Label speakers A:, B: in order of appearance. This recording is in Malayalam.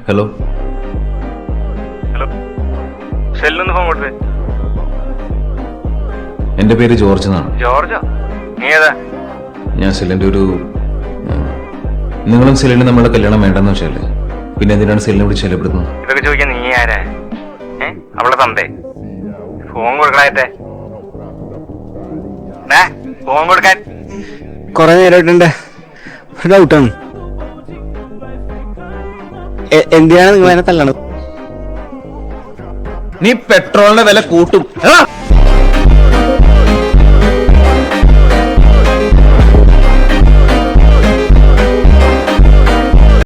A: ഹലോ
B: ഹലോ, സെല്ലൊന്ന് ഫോൺ കൊടുത്തേ.
A: എൻ്റെ പേര് ജോർജ് എന്നാണ്.
B: ജോർജോ? നീ ഏതാ?
A: ഞാൻ സെല്ലിൻ്റെ ഒരു നിങ്ങളും സെല്ലിന് നമ്മളുടെ കല്യാണം വേണ്ടെന്ന് വെച്ചല്ലേ, പിന്നെ എന്തിനാണ് സെല്ലിനെ വിളിച്ച് ശല്യപ്പെടുത്തുന്നത്?
B: ഇതൊക്കെ ചോദിക്കാൻ നീ ആരാ? അവളെ തന്തേ? ഫോൺ കൊടുക്കണായിട്ടെ. ഫോൺ കൊടുക്കാൻ.
C: കൊറേ നേരമായിട്ടുണ്ട്. ഡൗട്ടാണ്, എന്തിനാണ് നിങ്ങൾ എന്നെ തല്ലണത്?
A: നീ പെട്രോളിന്റെ വില കൂട്ടും.